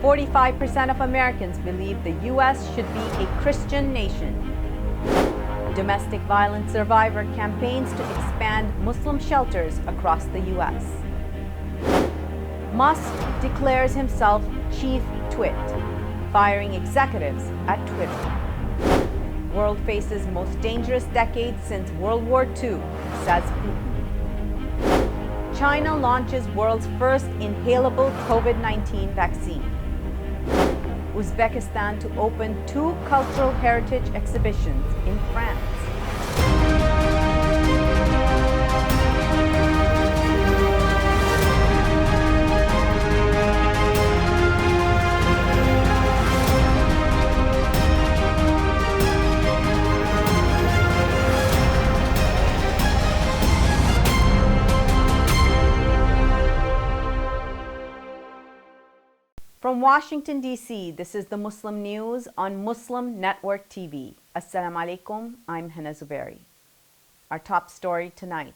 45% of Americans believe the U.S. should be a Christian nation. Domestic violence survivor campaigns to expand Muslim shelters across the U.S. Musk declares himself Chief Twit, firing executives at Twitter. World faces most dangerous decade since World War II, says Putin. China launches world's first inhalable COVID-19 vaccine. Uzbekistan to open 2 cultural heritage exhibitions in France. From Washington, D.C., this is the Muslim News on Muslim Network TV. Assalamu alaikum, I'm Hena Zuberi. Our top story tonight.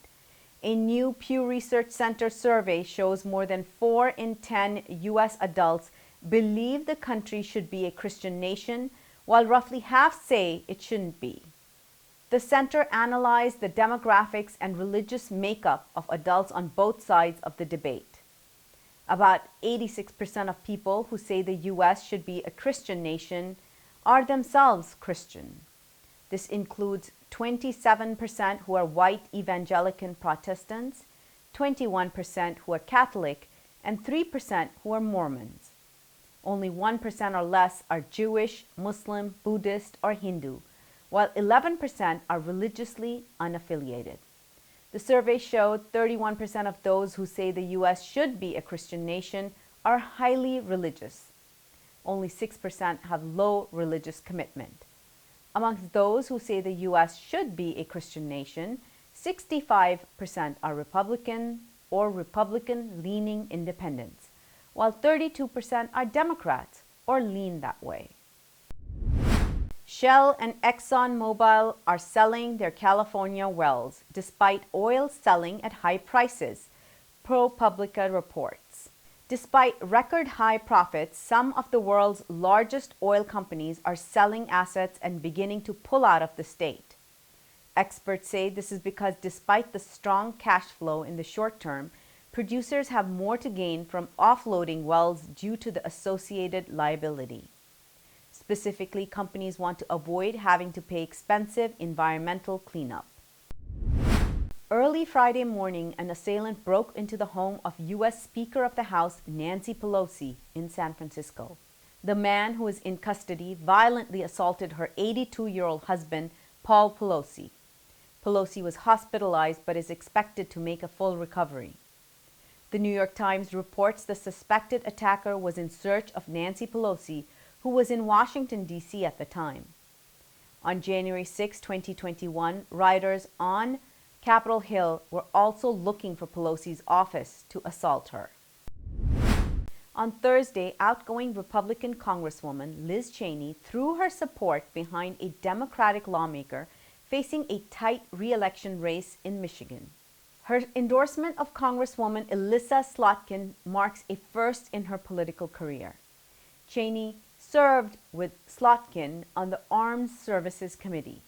A new Pew Research Center survey shows more than 4 in 10 U.S. adults believe the country should be a Christian nation, while roughly half say it shouldn't be. The center analyzed the demographics and religious makeup of adults on both sides of the debate. About 86% of people who say the U.S. should be a Christian nation are themselves Christian. This includes 27% who are white evangelical Protestants, 21% who are Catholic, and 3% who are Mormons. Only 1% or less are Jewish, Muslim, Buddhist, or Hindu, while 11% are religiously unaffiliated. The survey showed 31% of those who say the U.S. should be a Christian nation are highly religious. Only 6% have low religious commitment. Amongst those who say the U.S. should be a Christian nation, 65% are Republican or Republican-leaning independents, while 32% are Democrats or lean that way. Shell and ExxonMobil are selling their California wells despite oil selling at high prices, ProPublica reports. Despite record high profits, some of the world's largest oil companies are selling assets and beginning to pull out of the state. Experts say this is because despite the strong cash flow in the short term, producers have more to gain from offloading wells due to the associated liability. Specifically, companies want to avoid having to pay expensive environmental cleanup. Early Friday morning, an assailant broke into the home of U.S. Speaker of the House Nancy Pelosi in San Francisco. The man, who is in custody, violently assaulted her 82-year-old husband, Paul Pelosi. Pelosi was hospitalized but is expected to make a full recovery. The New York Times reports the suspected attacker was in search of Nancy Pelosi, who was in Washington, D.C. at the time. On January 6, 2021, rioters on Capitol Hill were also looking for Pelosi's office to assault her. On Thursday, outgoing Republican Congresswoman Liz Cheney threw her support behind a Democratic lawmaker facing a tight re-election race in Michigan. Her endorsement of Congresswoman Elissa Slotkin marks a first in her political career. Cheney served with Slotkin on the Armed Services Committee.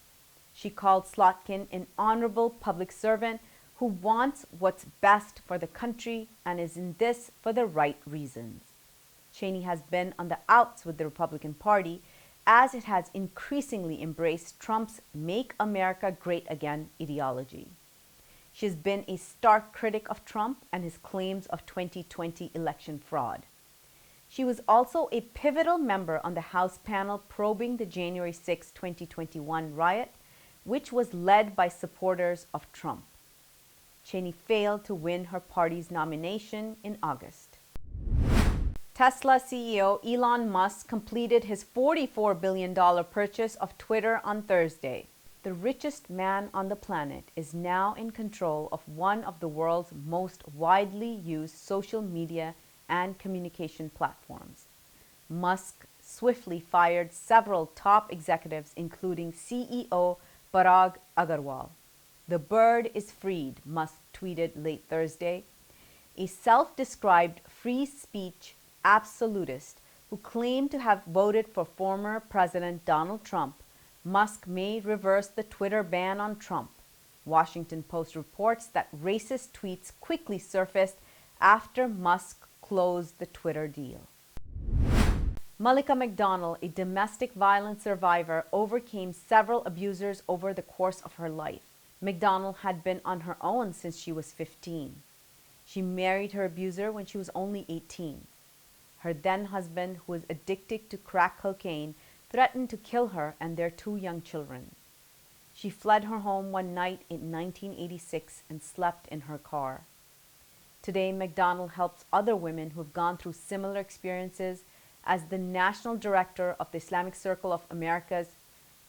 She called Slotkin an honorable public servant who wants what's best for the country and is in this for the right reasons. Cheney has been on the outs with the Republican Party as it has increasingly embraced Trump's Make America Great Again ideology. She has been a stark critic of Trump and his claims of 2020 election fraud. She was also a pivotal member on the House panel probing the January 6, 2021 riot, which was led by supporters of Trump. Cheney failed to win her party's nomination in August. Tesla CEO Elon Musk completed his $44 billion purchase of Twitter on Thursday. The richest man on the planet is now in control of one of the world's most widely used social media and communication platforms. Musk swiftly fired several top executives, including CEO Parag Agrawal. "The bird is freed," Musk tweeted late Thursday. A self-described free speech absolutist who claim to have voted for former President Donald Trump, Musk may reverse the Twitter ban on Trump. Washington Post reports that racist tweets quickly surfaced after Musk closed the Twitter deal. Malika McDonald, a domestic violence survivor, overcame several abusers over the course of her life. McDonald had been on her own since she was 15. She married her abuser when she was only 18. Her then-husband, who was addicted to crack cocaine, threatened to kill her and their 2 young children. She fled her home one night in 1986 and slept in her car. Today, McDonald helps other women who have gone through similar experiences as the National Director of the Islamic Circle of America's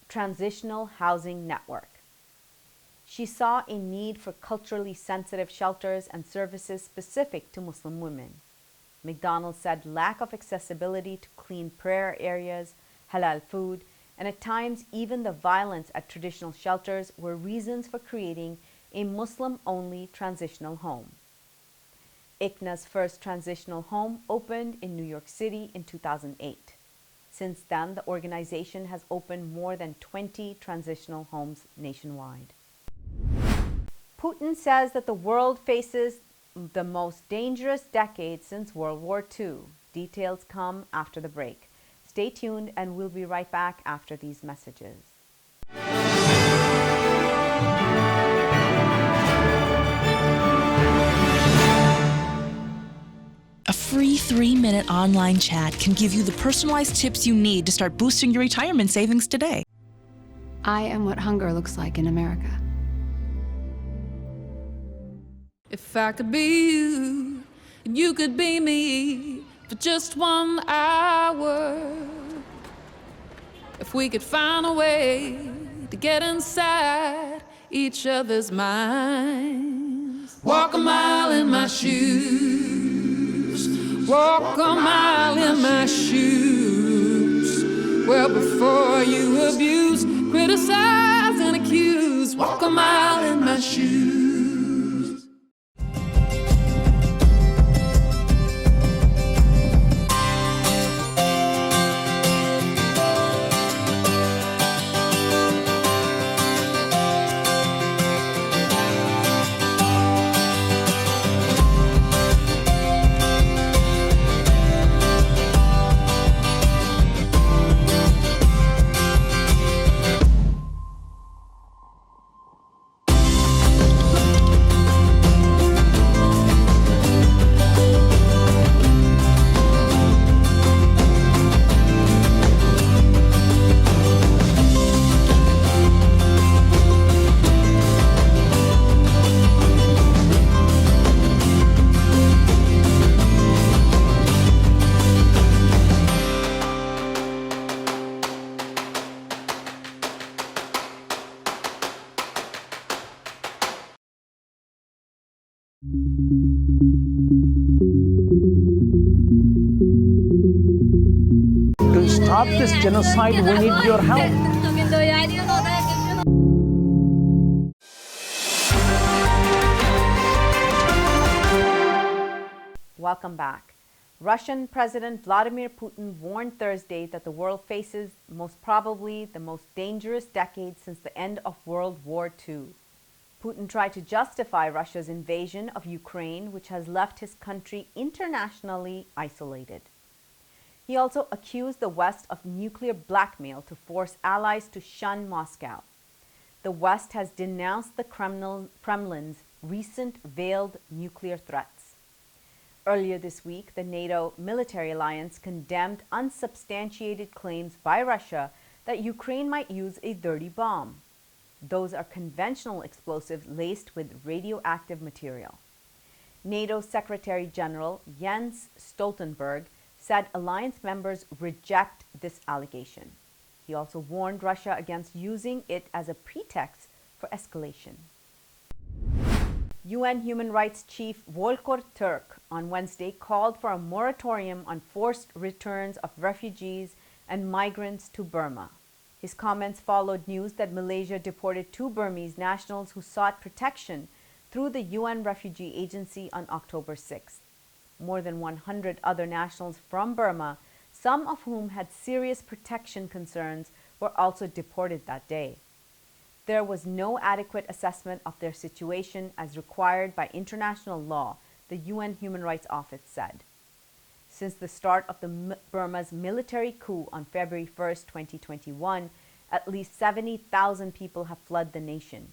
Transitional Housing Network. She saw a need for culturally sensitive shelters and services specific to Muslim women. McDonald said lack of accessibility to clean prayer areas, halal food, and at times even the violence at traditional shelters were reasons for creating a Muslim-only transitional home. ICNA's first transitional home opened in New York City in 2008. Since then, the organization has opened more than 20 transitional homes nationwide. Putin says that the world faces the most dangerous decade since World War II. Details come after the break. Stay tuned and we'll be right back after these messages. A free 3-minute online chat can give you the personalized tips you need to start boosting your retirement savings today. I am what hunger looks like in America. If I could be you, and you could be me for just 1 hour. If we could find a way to get inside each other's minds. Walk a mile in my shoes. Walk a mile in my shoes. Well, before you abuse, criticize, and accuse. Walk a mile in my shoes. To stop this genocide, we need your help. Welcome back. Russian President Vladimir Putin warned Thursday that the world faces most probably the most dangerous decade since the end of World War II. Putin tried to justify Russia's invasion of Ukraine, which has left his country internationally isolated. He also accused the West of nuclear blackmail to force allies to shun Moscow. The West has denounced the Kremlin's recent veiled nuclear threats. Earlier this week, the NATO military alliance condemned unsubstantiated claims by Russia that Ukraine might use a dirty bomb. Those are conventional explosives laced with radioactive material. NATO Secretary General Jens Stoltenberg said alliance members reject this allegation. He also warned Russia against using it as a pretext for escalation. UN Human Rights Chief Volker Turk on Wednesday called for a moratorium on forced returns of refugees and migrants to Burma. His comments followed news that Malaysia deported 2 Burmese nationals who sought protection through the UN Refugee Agency on October 6th. More than 100 other nationals from Burma some of whom had serious protection concerns, were also deported that day. There was no adequate assessment of their situation as required by international law, the UN Human Rights Office said. Since the start of Burma's military coup on February 1, 2021, at least 70,000 people have fled the nation.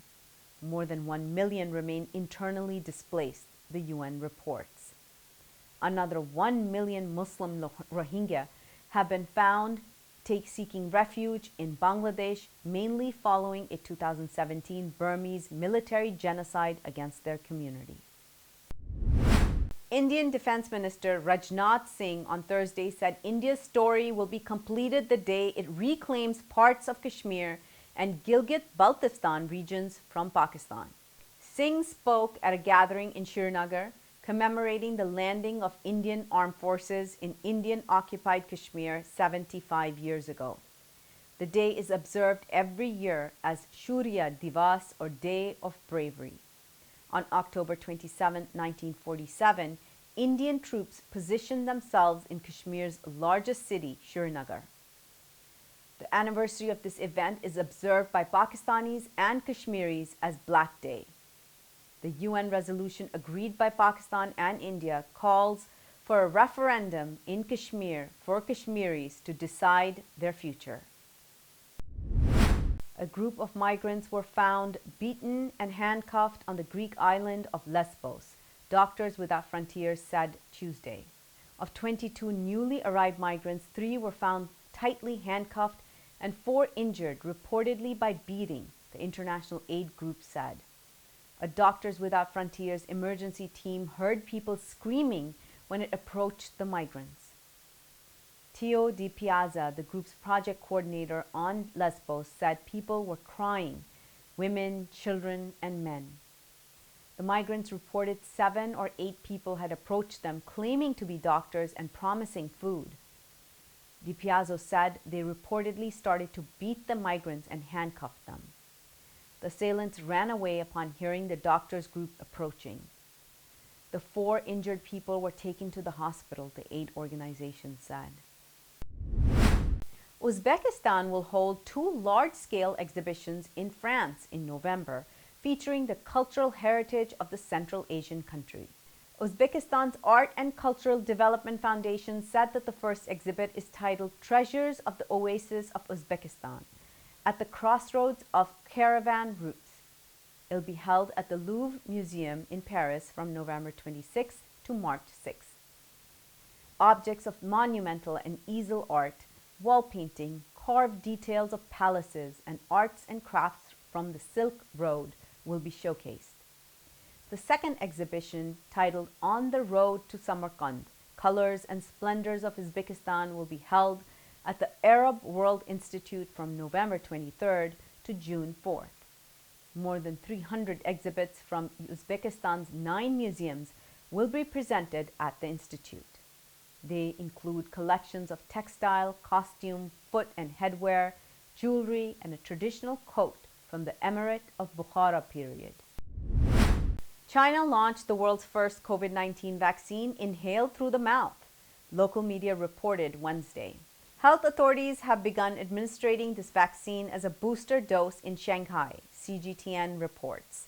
More than 1 million remain internally displaced, the UN reports. Another 1 million Muslim Rohingya have been found seeking refuge in Bangladesh, mainly following a 2017 Burmese military genocide against their community. Indian Defense Minister Rajnath Singh on Thursday said India's story will be completed the day it reclaims parts of Kashmir and Gilgit-Baltistan regions from Pakistan. Singh spoke at a gathering in Srinagar commemorating the landing of Indian armed forces in Indian-occupied Kashmir 75 years ago. The day is observed every year as Shaurya Divas, or Day of Bravery. On October 27, 1947, Indian troops positioned themselves in Kashmir's largest city, Srinagar. The anniversary of this event is observed by Pakistanis and Kashmiris as Black Day. The UN resolution agreed by Pakistan and India calls for a referendum in Kashmir for Kashmiris to decide their future. A group of migrants were found beaten and handcuffed on the Greek island of Lesbos, Doctors Without Frontiers said Tuesday. Of 22 newly arrived migrants, 3 were found tightly handcuffed and 4 injured, reportedly by beating, the international aid group said. A Doctors Without Frontiers emergency team heard people screaming when it approached the migrants. Tio Di Piazza, the group's project coordinator on Lesbos, said people were crying, women, children, and men. The migrants reported 7 or 8 people had approached them claiming to be doctors and promising food. Di Piazza said they reportedly started to beat the migrants and handcuff them. The assailants ran away upon hearing the doctors' group approaching. The 4 injured people were taken to the hospital, the aid organization said. Uzbekistan will hold 2 large-scale exhibitions in France in November, featuring the cultural heritage of the Central Asian country. Uzbekistan's Art and Cultural Development Foundation said that the first exhibit is titled Treasures of the Oasis of Uzbekistan, at the crossroads of caravan routes. It'll be held at the Louvre Museum in Paris from November 26 to March 6. Objects of monumental and easel art, wall painting, carved details of palaces, and arts and crafts from the Silk Road will be showcased. The second exhibition, titled On the Road to Samarkand, Colors and Splendors of Uzbekistan, will be held at the Arab World Institute from November 23rd to June 4th. More than 300 exhibits from Uzbekistan's 9 museums will be presented at the institute. They include collections of textile, costume, foot and headwear, jewelry, and a traditional coat from the Emirate of Bukhara period. China launched the world's first COVID-19 vaccine inhaled through the mouth, local media reported Wednesday. Health authorities have begun administering this vaccine as a booster dose in Shanghai, CGTN reports.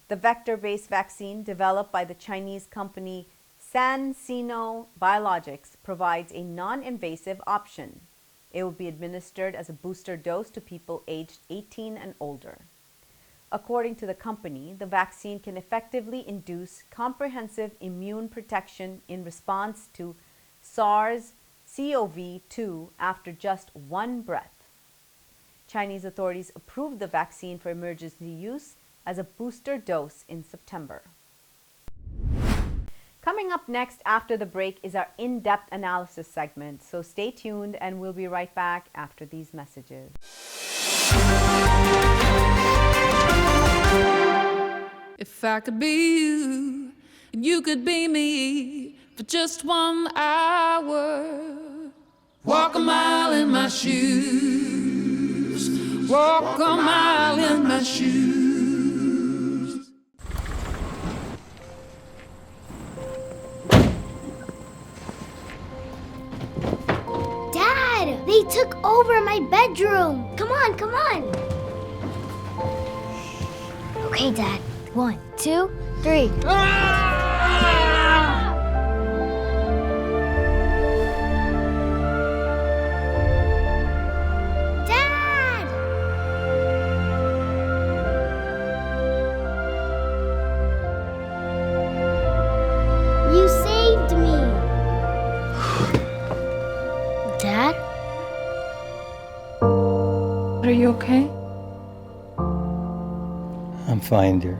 The vector-based vaccine developed by the Chinese company CanSino Biologics provides a non-invasive option. It will be administered as a booster dose to people aged 18 and older. According to the company, the vaccine can effectively induce comprehensive immune protection in response to SARS-CoV-2 after just 1 breath. Chinese authorities approved the vaccine for emergency use as a booster dose in September. Coming up next after the break is our in-depth analysis segment, so stay tuned and we'll be right back after these messages. If I could be you, and you could be me for just 1 hour, walk a mile in my shoes, walk a mile in my shoes. They took over my bedroom. Come on, come on. Okay, Dad. 1, 2, 3. Dad! You saved me. Dad? Are you okay? I'm fine, dear.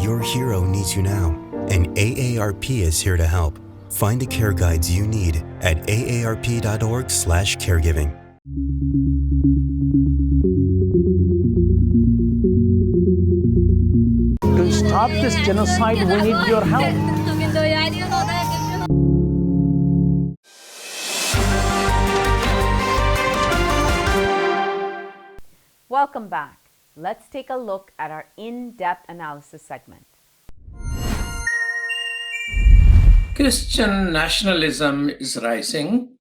Your hero needs you now, and AARP is here to help. Find the care guides you need at aarp.org/caregiving. To stop this genocide, we need your help. Welcome back. Let's take a look at our in-depth analysis segment. Christian nationalism is rising,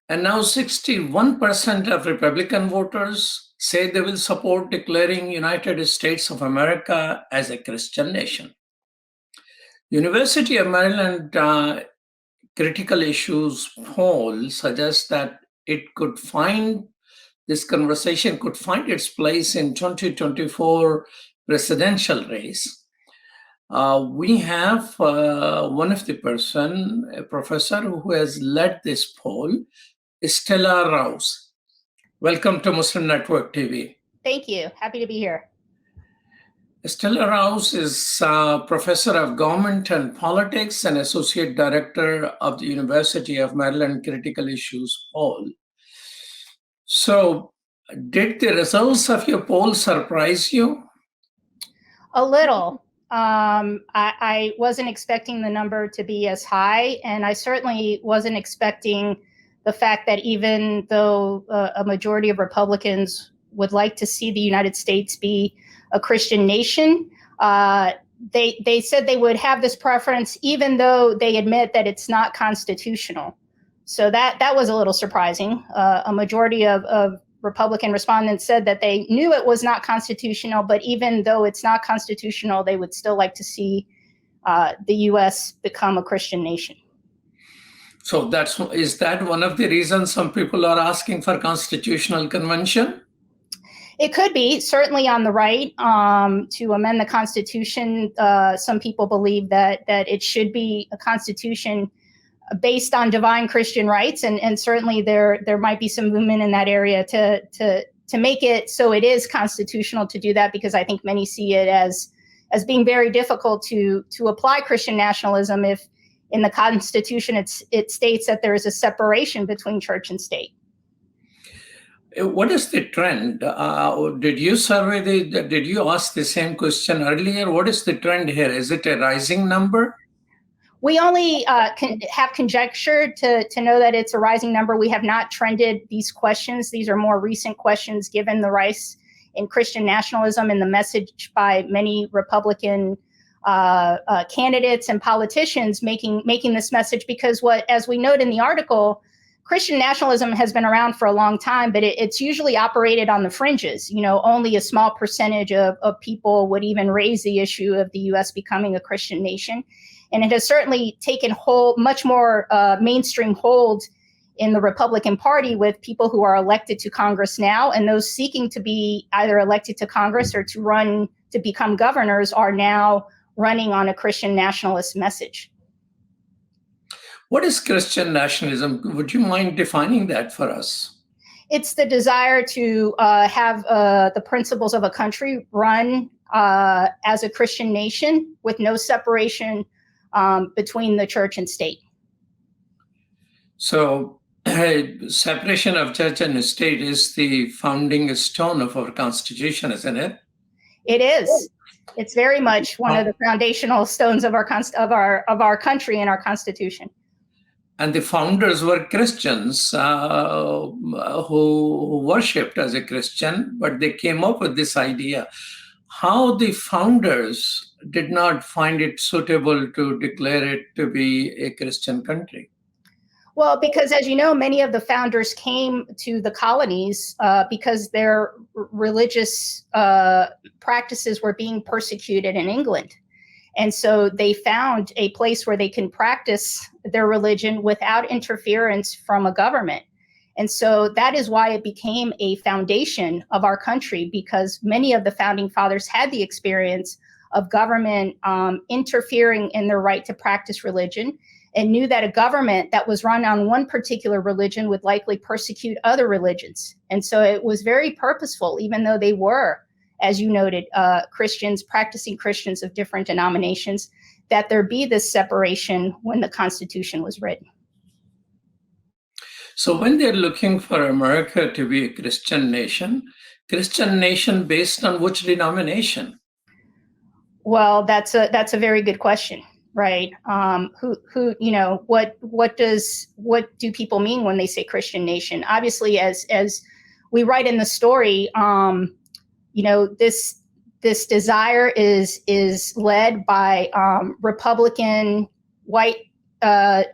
and now 61% of Republican voters say they will support declaring United States of America as a Christian nation. University of Maryland critical issues poll suggests that this conversation could find its place in 2024 presidential race. We have one of the person, a professor who has led this poll, Stella Rouse. Welcome to Muslim Network TV. Thank you. Happy to be here. Stella Rouse is professor of government and politics and associate director of the University of Maryland Critical Issues poll. So, did the results of your poll surprise you? A little. I wasn't expecting the number to be as high, and I certainly wasn't expecting the fact that even though a majority of Republicans would like to see the United States be a Christian nation, they said they would have this preference even though they admit that it's not constitutional. So that was a little surprising. A majority of Republican respondents said that they knew it was not constitutional, but even though it's not constitutional, they would still like to see the U.S. become a Christian nation. So is that one of the reasons some people are asking for constitutional convention? It could be, certainly on the right, to amend the Constitution. Some people believe that it should be a constitution based on divine Christian rights, and certainly there might be some movement in that area to make it so it is constitutional to do that, because I think many see it as being very difficult to apply Christian nationalism if in the Constitution it states that there is a separation between church and state. What is the trend? Did you did you ask the same question earlier? What is the trend here? Is it a rising number? We only have conjecture to know that it's a rising number. We have not trended these questions. These are more recent questions given the rise in Christian nationalism and the message by many Republican candidates and politicians making this message, because as we note in the article, Christian nationalism has been around for a long time, but it's usually operated on the fringes. Only a small percentage of people would even raise the issue of the U.S. becoming a Christian nation. And it has certainly taken much more mainstream hold in the Republican Party with people who are elected to Congress now, and those seeking to be either elected to Congress or to run to become governors are now running on a Christian nationalist message. What is Christian nationalism? Would you mind defining that for us? It's the desire to have the principles of a country run as a Christian nation with no separation between the church and state. So separation of church and state is the founding stone of our Constitution, isn't it? It is. It's very much one of the foundational stones of our country and our Constitution. And the founders were Christians who worshipped as a Christian, but they came up with this idea. how the founders did not find it suitable to declare it to be a Christian country. Well, because as you know, many of the founders came to the colonies because their religious practices were being persecuted in England. And so they found a place where they can practice their religion without interference from a government. And so that is why it became a foundation of our country, because many of the founding fathers had the experience of government interfering in their right to practice religion, and knew that a government that was run on one particular religion would likely persecute other religions. And so it was very purposeful, even though they were, as you noted, Christians, practicing Christians of different denominations, that there be this separation when the Constitution was written. So when they're looking for America to be a Christian nation based on which denomination? Well, that's a very good question, right? What do people mean when they say Christian nation? Obviously, as we write in the story, this desire is led by Republican white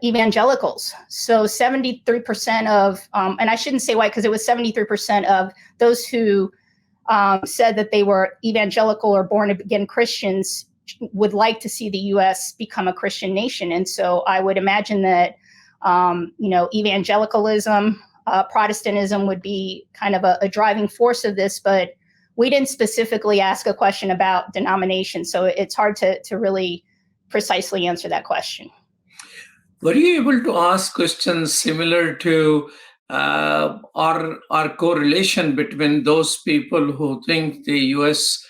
evangelicals. So 73% of, and I shouldn't say white because it was 73% of those who said that they were evangelical or born again Christians would like to see the U.S. become a Christian nation. And so I would imagine that, evangelicalism, Protestantism would be kind of a driving force of this, but we didn't specifically ask a question about denomination. So it's hard to really precisely answer that question. Were you able to ask questions similar to our correlation between those people who think the U.S.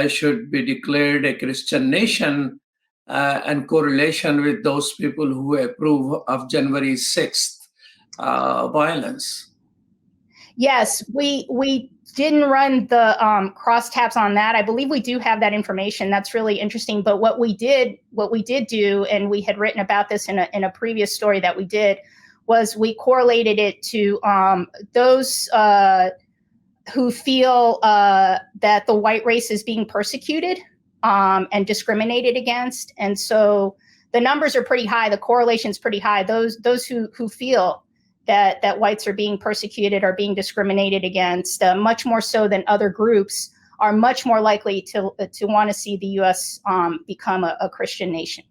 Should be declared a Christian nation and correlation with those people who approve of January 6th violence? Yes, we didn't run the crosstabs on that. I believe we do have that information. That's really interesting. But what we did do, and we had written about this in a previous story that we did, was we correlated it to those who feel that the white race is being persecuted and discriminated against. And so the numbers are pretty high. The correlation's pretty high. Those who feel that whites are being persecuted, are being discriminated against, much more so than other groups, are much more likely to want to see the U.S. Become a Christian nation.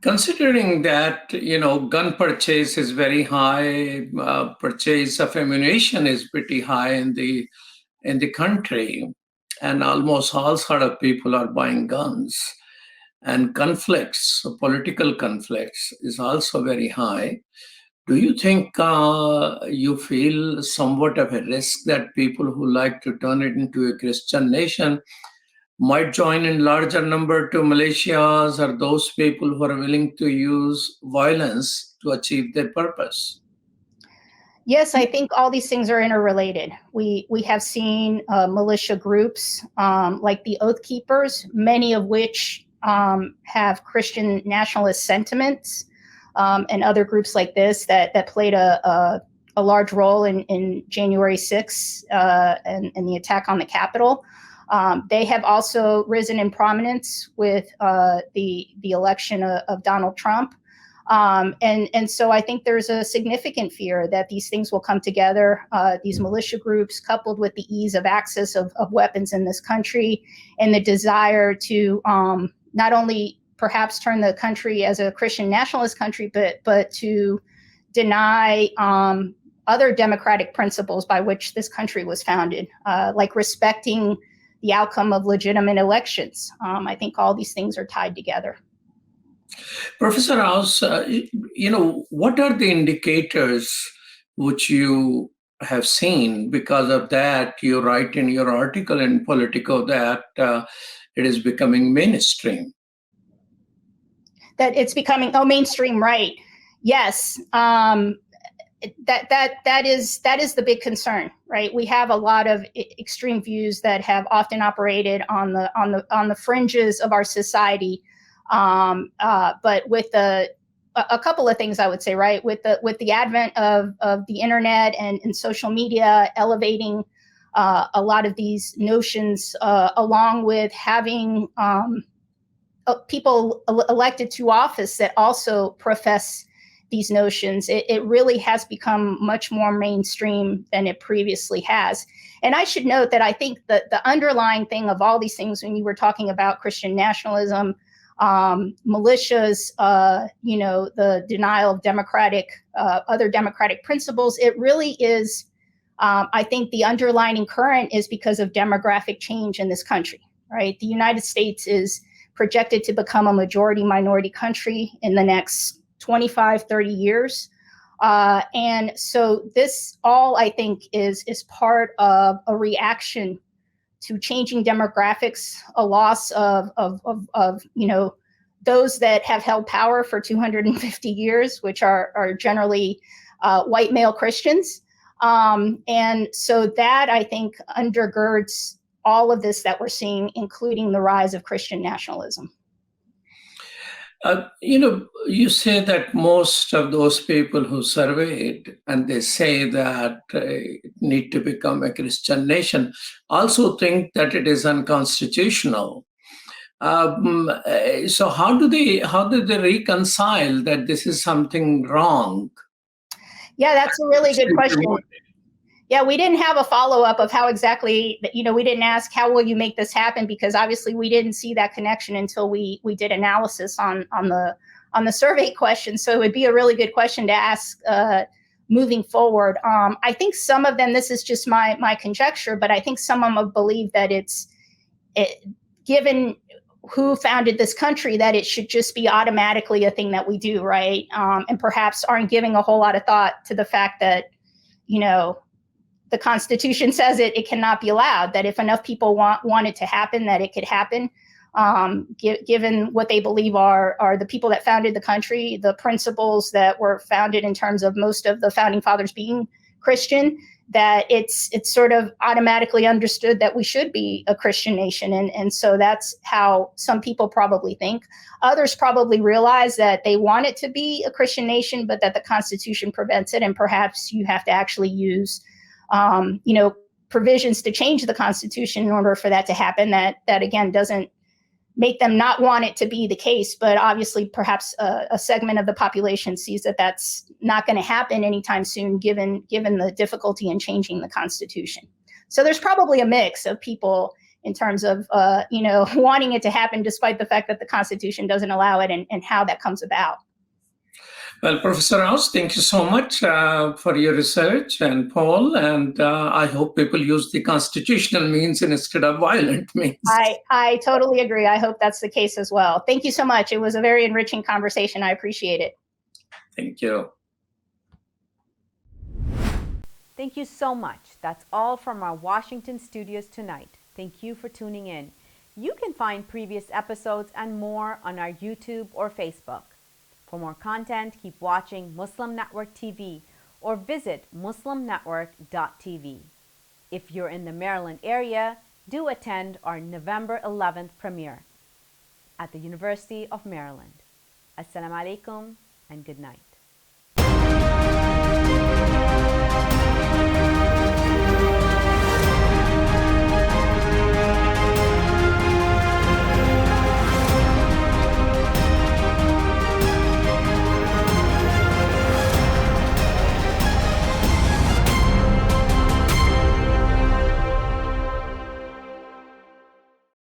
Considering that, gun purchase is very high, purchase of ammunition is pretty high in the country, and almost all sort of people are buying guns, and conflicts, political conflicts, is also very high. Do you think you feel somewhat of a risk that people who like to turn it into a Christian nation might join in larger number to militias, or those people who are willing to use violence to achieve their purpose? Yes, I think all these things are interrelated. We have seen militia groups like the Oath Keepers, many of which have Christian nationalist sentiments, and other groups like this that played a large role in January 6th and the attack on the Capitol. They have also risen in prominence with the election of Donald Trump. And so I think there's a significant fear that these things will come together, these militia groups, coupled with the ease of access of weapons in this country, and the desire to not only perhaps turn the country as a Christian nationalist country, but to deny other democratic principles by which this country was founded, like respecting the outcome of legitimate elections. I think all these things are tied together. Professor Rouse, what are the indicators which you have seen? Because of that, you write in your article in Politico that it is becoming mainstream. That it's becoming mainstream, right? Yes, that is the big concern, right? We have a lot of extreme views that have often operated on the fringes of our society, but with a couple of things I would say, right? With the advent of the internet and social media elevating a lot of these notions, along with having people elected to office that also profess these notions, it really has become much more mainstream than it previously has. And I should note that I think that the underlying thing of all these things, when you were talking about Christian nationalism, militias, the denial of other democratic principles, it really is, I think the underlying current is because of demographic change in this country, right? The United States is projected to become a majority minority country in the next 25, 30 years. And so this all, I think, is part of a reaction to changing demographics, a loss of those that have held power for 250 years, which are generally white male Christians. And so that, I think, undergirds all of this that we're seeing, including the rise of Christian nationalism. You say that most of those people who surveyed, and they say that it need to become a Christian nation, also think that it is unconstitutional. So how do they reconcile that this is something wrong? Yeah, that's a really good question. Yeah, we didn't have a follow-up of how exactly, we didn't ask how will you make this happen, because obviously we didn't see that connection until we did analysis on the survey question. So it would be a really good question to ask moving forward. I think some of them, this is just my conjecture, but I think some of them believe that given who founded this country, that it should just be automatically a thing that we do, right? And perhaps aren't giving a whole lot of thought to the fact that, the Constitution says it cannot be allowed, that if enough people want it to happen, that it could happen, given what they believe are the people that founded the country, the principles that were founded in terms of most of the founding fathers being Christian, that it's sort of automatically understood that we should be a Christian nation. And so that's how some people probably think. Others probably realize that they want it to be a Christian nation, but that the Constitution prevents it. And perhaps you have to actually use provisions to change the Constitution in order for that to happen. That again doesn't make them not want it to be the case, but obviously perhaps a segment of the population sees that that's not going to happen anytime soon, given the difficulty in changing the Constitution. So there's probably a mix of people in terms of wanting it to happen despite the fact that the Constitution doesn't allow it, and how that comes about. Well, Professor Rouse, thank you so much for your research and Paul, and I hope people use the constitutional means instead of violent means. I totally agree. I hope that's the case as well. Thank you so much. It was a very enriching conversation. I appreciate it. Thank you. Thank you so much. That's all from our Washington studios tonight. Thank you for tuning in. You can find previous episodes and more on our YouTube or Facebook. For more content, keep watching Muslim Network TV or visit muslimnetwork.tv. If you're in the Maryland area, do attend our November 11th premiere at the University of Maryland. Assalamu alaikum and good night.